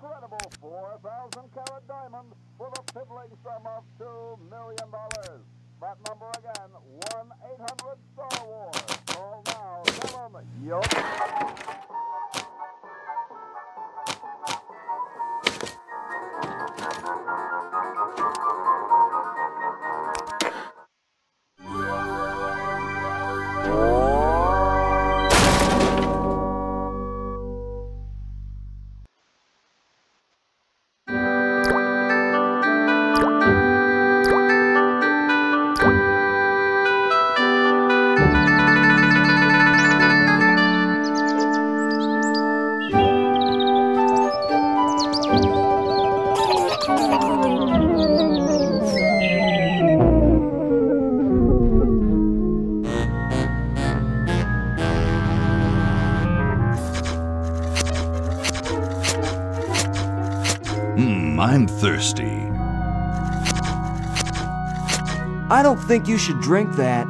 incredible 4,000-carat diamond for the piddling sum of $2 million. That number again, 1-800-STAR-WARS. Call now. Tell them you're... I'm thirsty. I don't think you should drink that.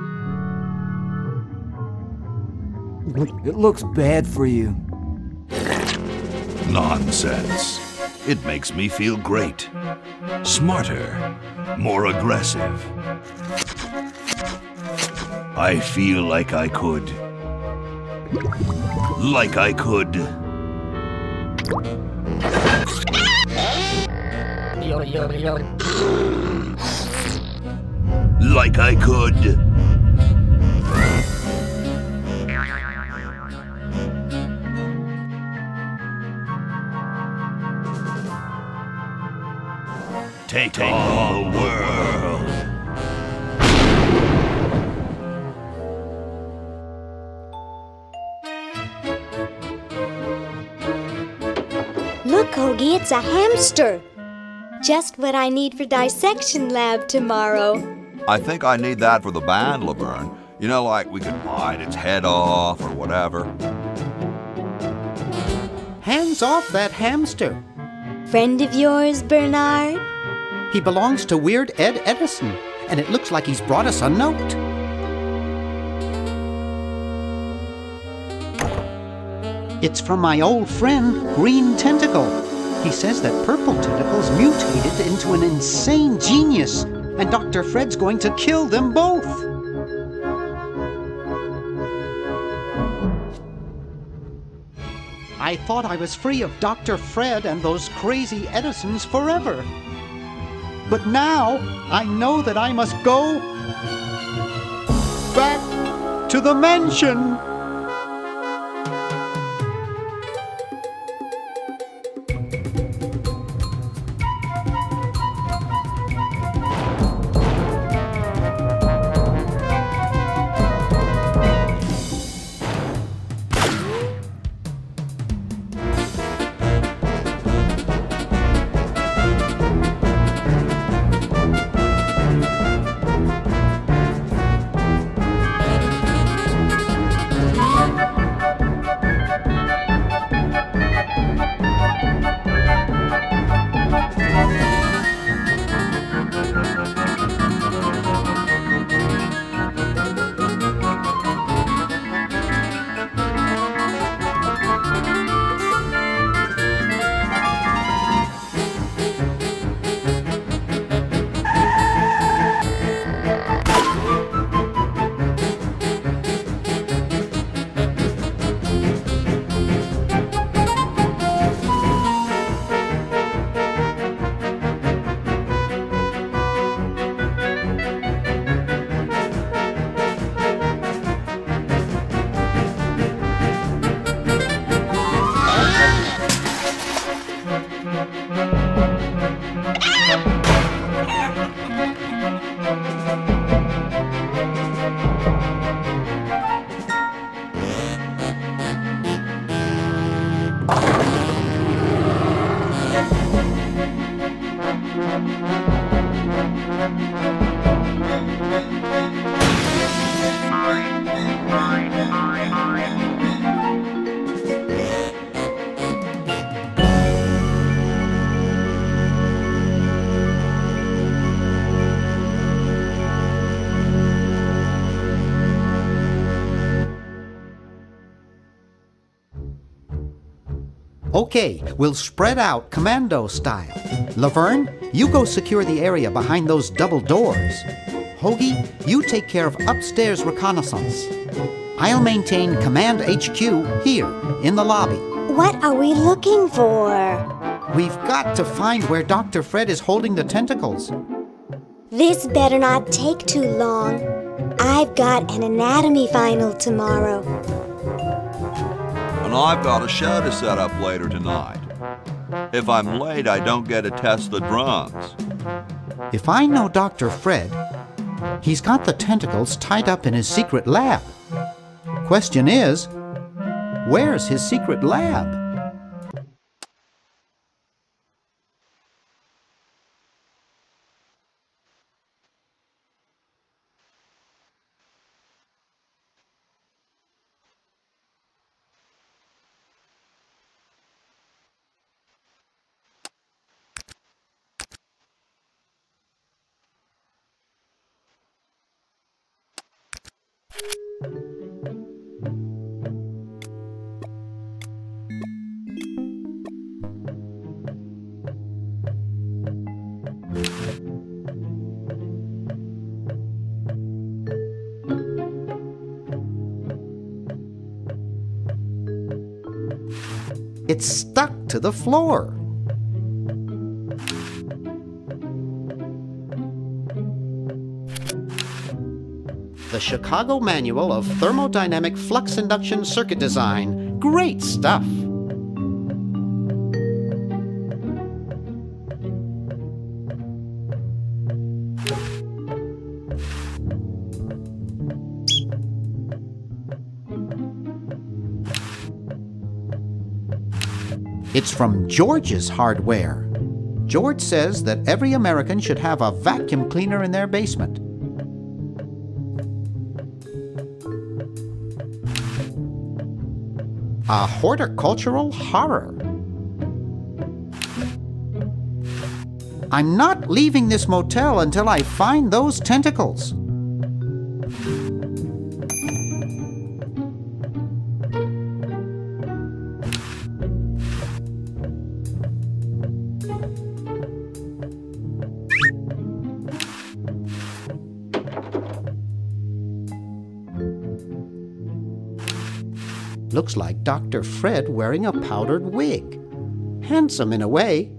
It looks bad for you. Nonsense. It makes me feel great. Smarter. More aggressive. I feel like I could. Like I could. Like I could. Take on the world. Look, Hoagie, it's a hamster. Just what I need for dissection lab tomorrow. I think I need that for the band, Laverne. You know, like we could bite its head off or whatever. Hands off that hamster. Friend of yours, Bernard? He belongs to Weird Ed Edison, and it looks like he's brought us a note. It's from my old friend, Green Tentacle. He says that Purple Tentacle's mutated into an insane genius, and Dr. Fred's going to kill them both. I thought I was free of Dr. Fred and those crazy Edisons forever. But now I know that I must go back to the mansion. Okay, we'll spread out commando style. Laverne, you go secure the area behind those double doors. Hoagie, you take care of upstairs reconnaissance. I'll maintain Command HQ here, in the lobby. What are we looking for? We've got to find where Dr. Fred is holding the tentacles. This better not take too long. I've got an anatomy final tomorrow. And I've got a show to set up later tonight. If I'm late, I don't get to test the drums. If I know Dr. Fred, he's got the tentacles tied up in his secret lab. Question is, where's his secret lab? It's stuck to the floor. The Chicago Manual of Thermodynamic Flux Induction Circuit Design. Great stuff. It's from George's Hardware. George says that every American should have a vacuum cleaner in their basement. A horticultural horror. I'm not leaving this motel until I find those tentacles. Looks like Dr. Fred wearing a powdered wig. Handsome in a way,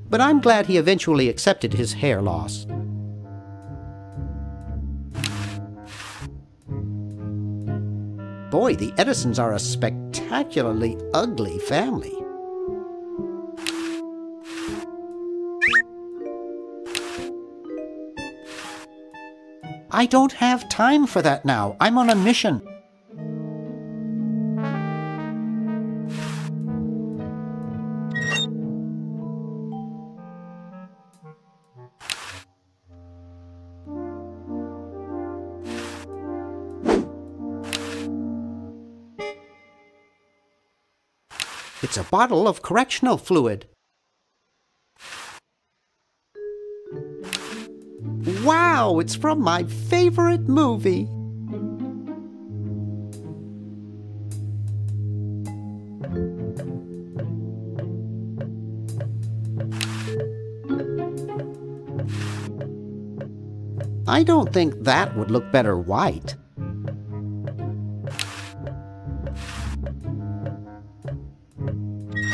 but I'm glad he eventually accepted his hair loss. Boy, the Edisons are a spectacularly ugly family. I don't have time for that now. I'm on a mission. It's a bottle of correctional fluid. Wow, it's from my favorite movie. I don't think that would look better white.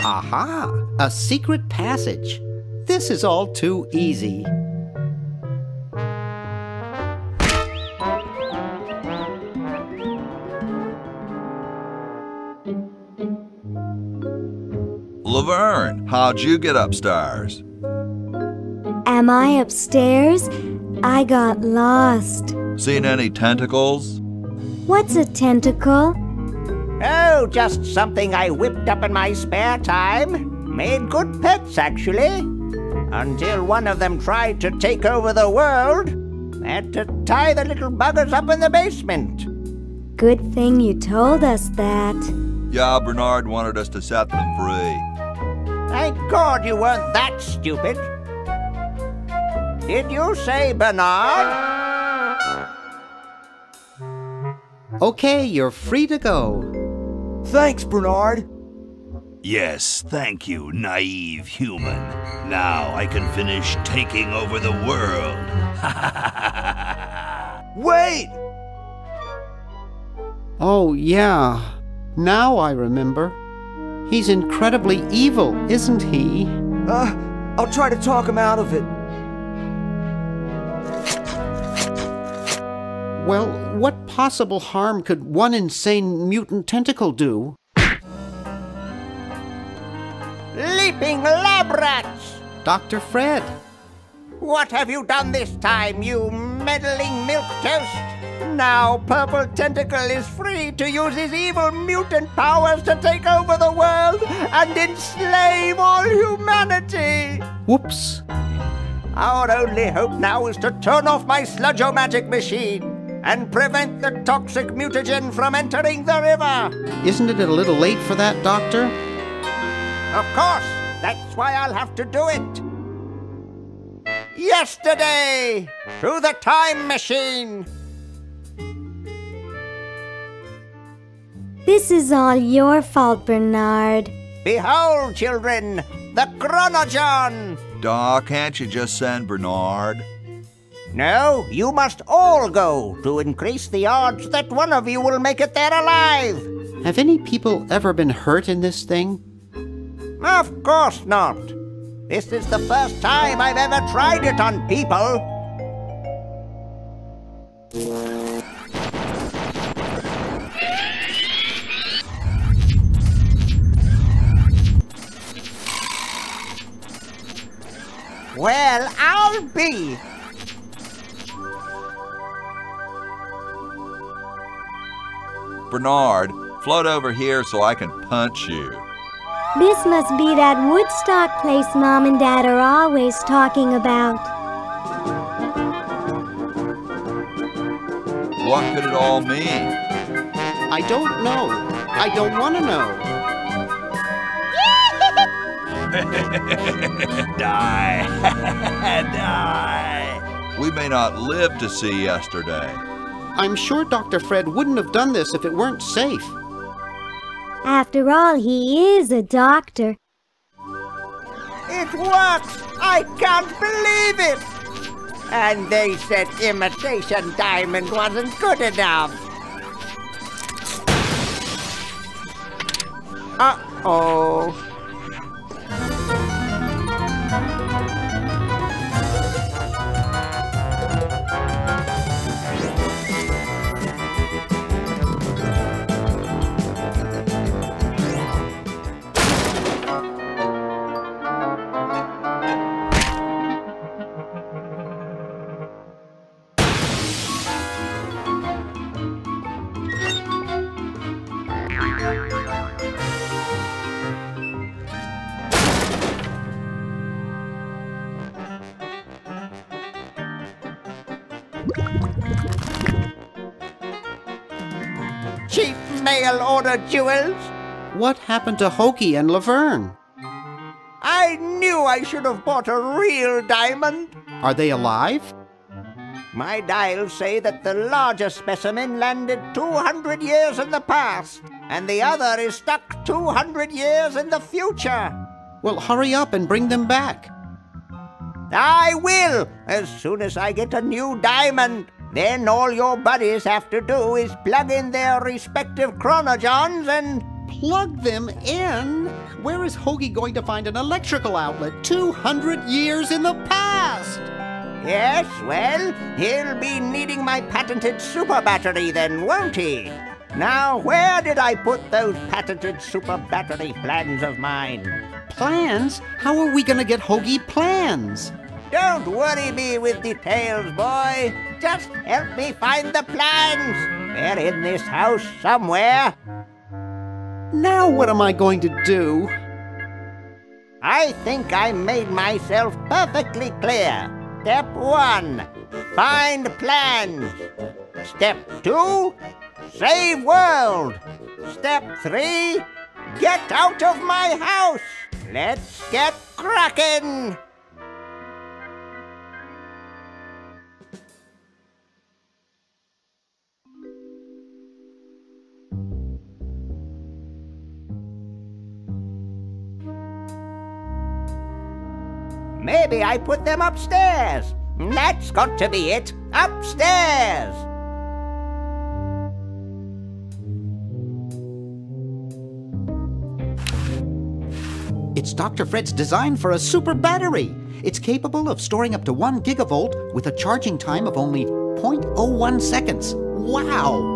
Aha! A secret passage. This is all too easy. Laverne, how'd you get upstairs? Am I upstairs? I got lost. Seen any tentacles? What's a tentacle? Oh, just something I whipped up in my spare time. Made good pets, actually. Until one of them tried to take over the world. Had to tie the little buggers up in the basement. Good thing you told us that. Yeah, Bernard wanted us to set them free. Thank God you weren't that stupid. Did you say Bernard? Okay, you're free to go. Thanks, Bernard. Yes, thank you, naive human. Now I can finish taking over the world. Wait! Oh, yeah. Now I remember. He's incredibly evil, isn't he? I'll try to talk him out of it. Well, what possible harm could one insane mutant tentacle do? Leaping lab rats! Dr. Fred. What have you done this time, you meddling milquetoast? Now Purple Tentacle is free to use his evil mutant powers to take over the world and enslave all humanity! Whoops. Our only hope now is to turn off my sludge-o-magic machine and prevent the toxic mutagen from entering the river. Isn't it a little late for that, Doctor? Of course, that's why I'll have to do it. Yesterday, through the time machine. This is all your fault, Bernard. Behold, children, the Chronogon. Doc, can't you just send Bernard? No, you must all go to increase the odds that one of you will make it there alive. Have any people ever been hurt in this thing? Of course not. This is the first time I've ever tried it on people. Well, I'll be. Bernard, float over here so I can punch you. This must be that Woodstock place Mom and Dad are always talking about. What could it all mean? I don't know. I don't want to know. Die. Die. We may not live to see yesterday. I'm sure Dr. Fred wouldn't have done this if it weren't safe. After all, he is a doctor. It works! I can't believe it! And they said imitation diamond wasn't good enough. Uh-oh. Cheap mail-order jewels? What happened to Hoagie and Laverne? I knew I should have bought a real diamond. Are they alive? My dials say that the larger specimen landed 200 years in the past, and the other is stuck 200 years in the future. Well, hurry up and bring them back. I will, as soon as I get a new diamond. Then all your buddies have to do is plug in their respective chronogons and... Plug them in? Where is Hoagie going to find an electrical outlet 200 years in the past? Yes, well, he'll be needing my patented super battery then, won't he? Now, where did I put those patented super battery plans of mine? Plans? How are we going to get Hoagie plans? Don't worry me with details, boy. Just help me find the plans. They're in this house somewhere. Now what am I going to do? I think I made myself perfectly clear. Step 1, find plans. Step 2, save world. Step 3, get out of my house. Let's get cracking. Maybe I put them upstairs. That's got to be it. Upstairs! It's Dr. Fred's design for a super battery. It's capable of storing up to 1 gigavolt with a charging time of only 0.01 seconds. Wow!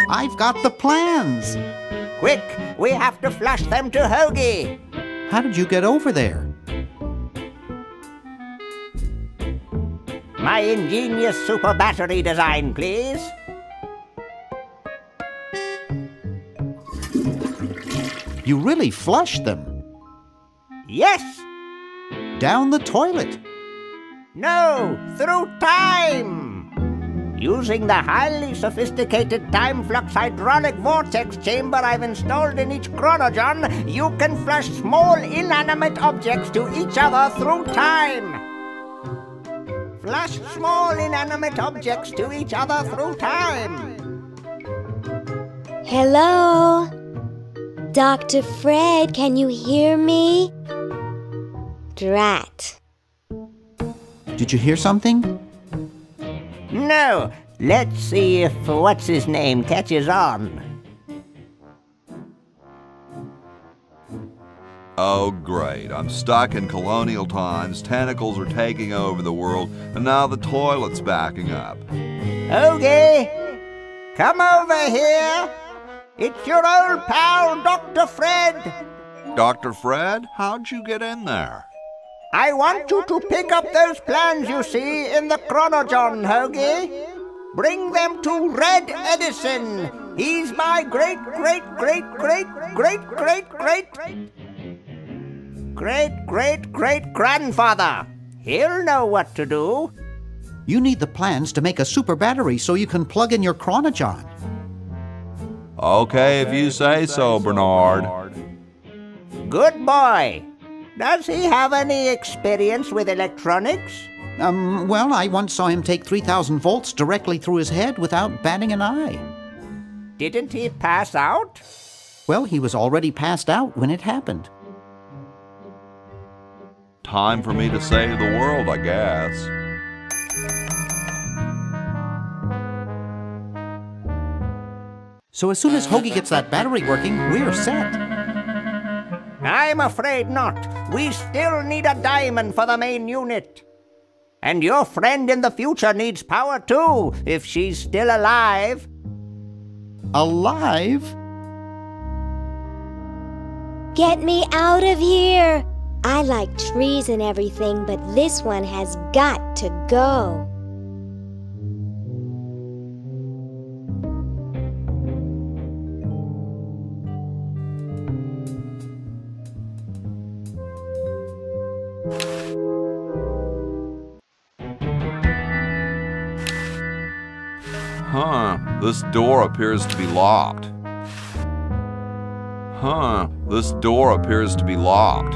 I've got the plans. Quick, we have to flush them to Hoagie. How did you get over there? My ingenious super battery design, please. You really flushed them. Yes! Down the toilet. No, through time! Using the highly sophisticated time flux hydraulic vortex chamber I've installed in each chronogon, you can flush small inanimate objects to each other through time. Flush small inanimate objects to each other through time. Hello? Dr. Fred, can you hear me? Drat. Did you hear something? No, let's see if what's-his-name catches on. Oh, great. I'm stuck in colonial times, tentacles are taking over the world, and now the toilet's backing up. Hoagie, come over here. It's your old pal, Dr. Fred. Dr. Fred, how'd you get in there? I want you to pick up those plans you see in the chronogon, Hoagie. Bring them to Red Edison. He's my great-great-great-great-great-great-great-great-grandfather. He'll know what to do. You need the plans to make a super battery so you can plug in your chronogon. Okay, if you say so, Bernard. Good boy. Does he have any experience with electronics? Well, I once saw him take 3,000 volts directly through his head without batting an eye. Didn't he pass out? Well, he was already passed out when it happened. Time for me to save the world, I guess. So as soon as Hoagie gets that battery working, we're set. I'm afraid not. We still need a diamond for the main unit. And your friend in the future needs power too, if she's still alive. Alive? Get me out of here! I like trees and everything, but this one has got to go. Huh, this door appears to be locked. Huh, this door appears to be locked.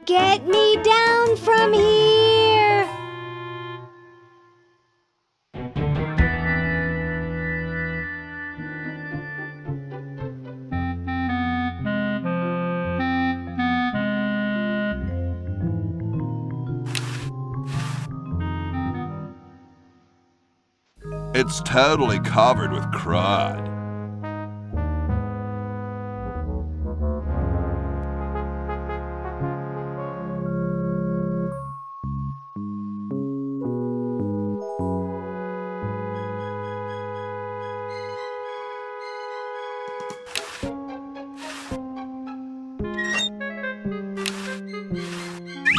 Get me down from here! It's totally covered with crud.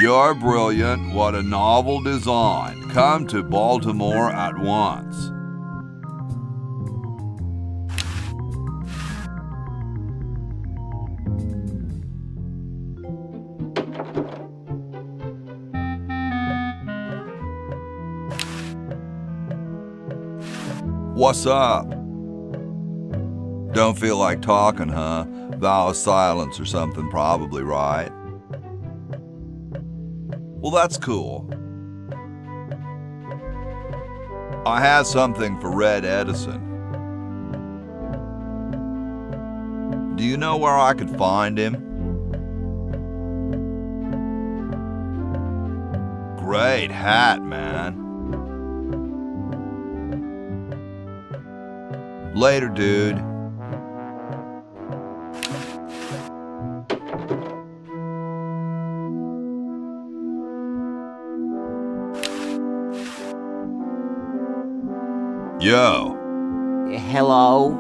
You're brilliant. What a novel design. Come to Baltimore at once. What's up? Don't feel like talking, huh? Vow of silence or something, probably, right? Well, that's cool. I have something for Red Edison. Do you know where I could find him? Great hat, man. Later, dude. Yo. Hello?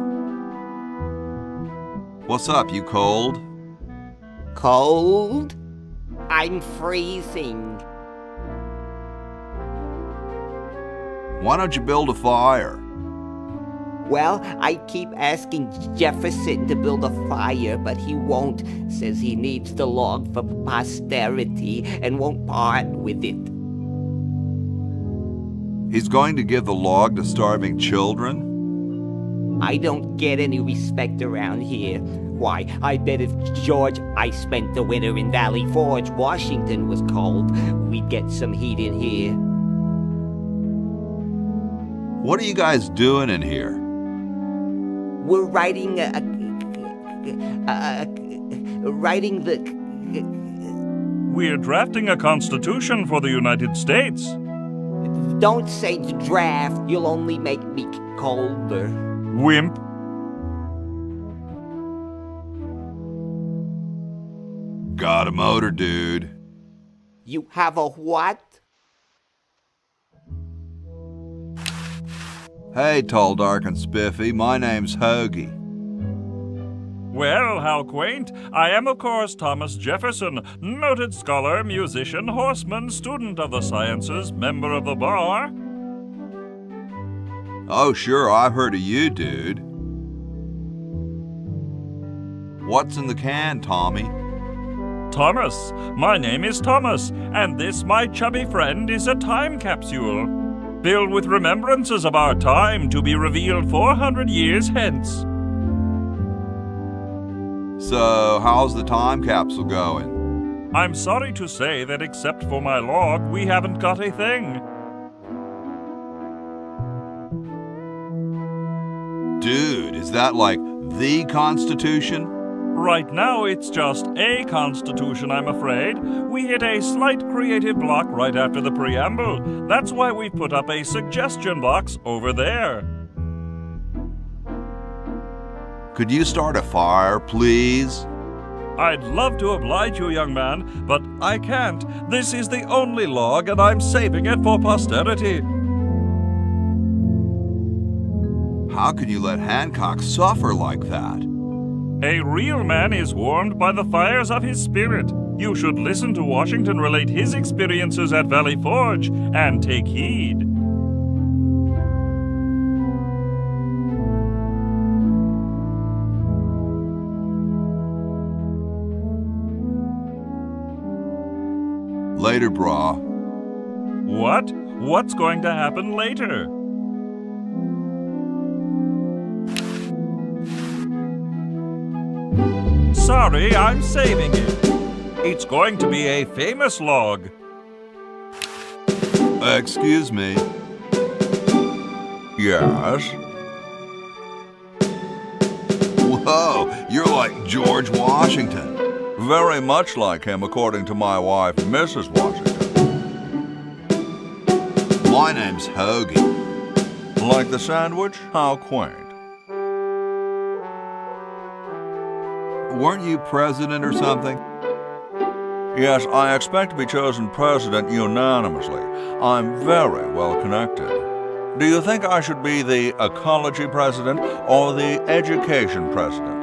What's up, you cold? Cold? I'm freezing. Why don't you build a fire? Well, I keep asking Jefferson to build a fire, but he won't. Says he needs the log for posterity and won't part with it. He's going to give the log to starving children? I don't get any respect around here. Why, I bet if George I spent the winter in Valley Forge, Washington was cold, we'd get some heat in here. What are you guys doing in here? We're writing We're drafting a constitution for the United States. Don't say draft, you'll only make me colder. Wimp. Got a motor, dude. You have a what? Hey, tall, dark, and spiffy, my name's Hoagie. Well, how quaint. I am, of course, Thomas Jefferson, noted scholar, musician, horseman, student of the sciences, member of the bar. Oh, sure, I've heard of you, dude. What's in the can, Tommy? Thomas. My name is Thomas, and this, my chubby friend, is a time capsule, filled with remembrances of our time to be revealed 400 years hence. So, how's the time capsule going? I'm sorry to say that except for my log, we haven't got a thing. Dude, is that like the Constitution? Right now, it's just a constitution, I'm afraid. We hit a slight creative block right after the preamble. That's why we put up a suggestion box over there. Could you start a fire, please? I'd love to oblige you, young man, but I can't. This is the only log, and I'm saving it for posterity. How can you let Hancock suffer like that? A real man is warmed by the fires of his spirit. You should listen to Washington relate his experiences at Valley Forge and take heed. Later, brah. What? What's going to happen later? Sorry, I'm saving it. It's going to be a famous log. Excuse me. Yes? Whoa, you're like George Washington. Very much like him, according to my wife, Mrs. Washington. My name's Hoagie. Like the sandwich? How quaint. Weren't you president or something? Yes, I expect to be chosen president unanimously. I'm very well connected. Do you think I should be the ecology president or the education president?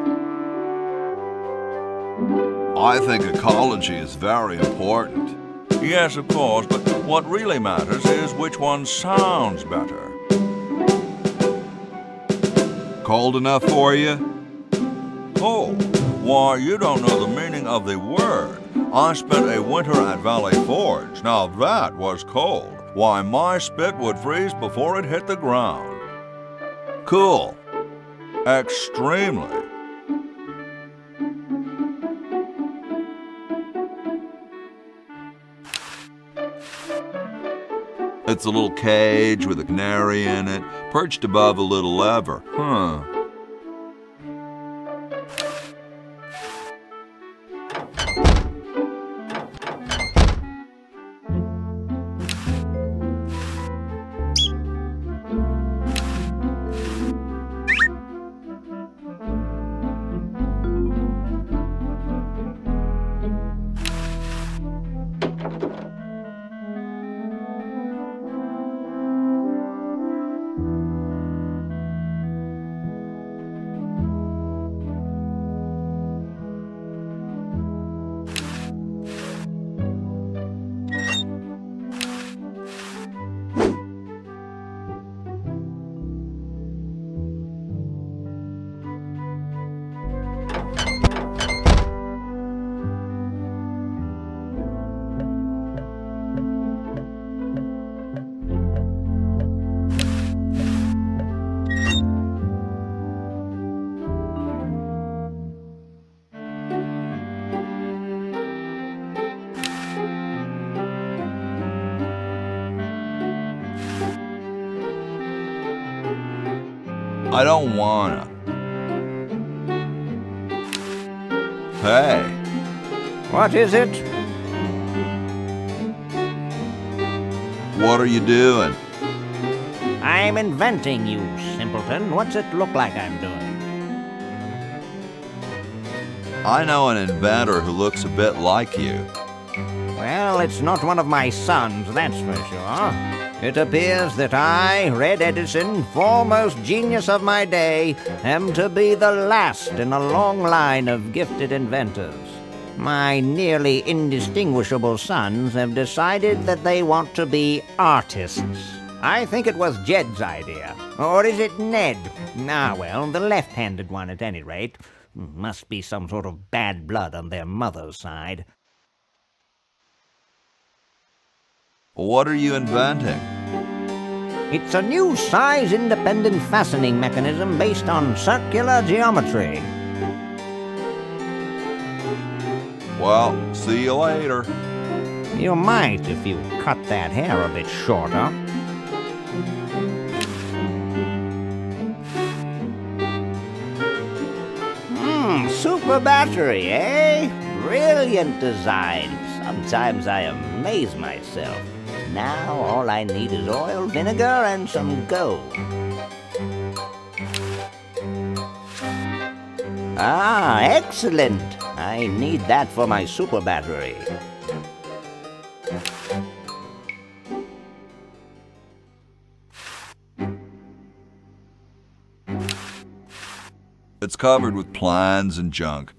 I think ecology is very important. Yes, of course, but what really matters is which one sounds better. Cold enough for you? Oh, why, you don't know the meaning of the word. I spent a winter at Valley Forge. Now that was cold. Why, my spit would freeze before it hit the ground. Cool. Extremely. It's a little cage with a canary in it, perched above a little lever. Huh. I don't wanna. Hey. What is it? What are you doing? I'm inventing, you simpleton. What's it look like I'm doing? I know an inventor who looks a bit like you. Well, it's not one of my sons, that's for sure. It appears that I, Red Edison, foremost genius of my day, am to be the last in a long line of gifted inventors. My nearly indistinguishable sons have decided that they want to be artists. I think it was Jed's idea. Or is it Ned? Ah, well, the left-handed one at any rate. Must be some sort of bad blood on their mother's side. What are you inventing? It's a new size-independent fastening mechanism based on circular geometry. Well, see you later. You might if you cut that hair a bit shorter. Super battery, eh? Brilliant design. Sometimes I amaze myself. Now all I need is oil, vinegar, and some gold. Ah, excellent. I need that for my super battery. It's covered with plans and junk.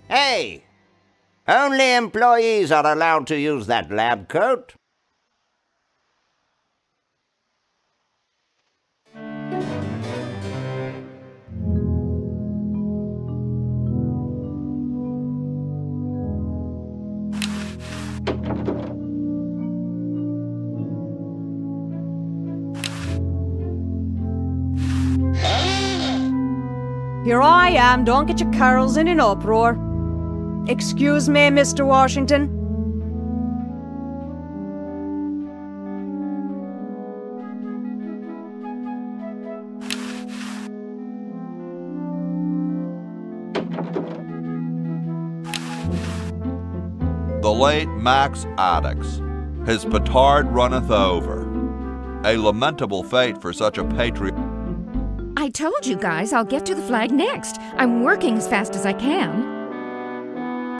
Hey! Only employees are allowed to use that lab coat. Here I am, don't get your curls in an uproar. Excuse me, Mr. Washington. The late Max Addix, his petard runneth over. A lamentable fate for such a patriot. I told you guys I'll get to the flag next. I'm working as fast as I can.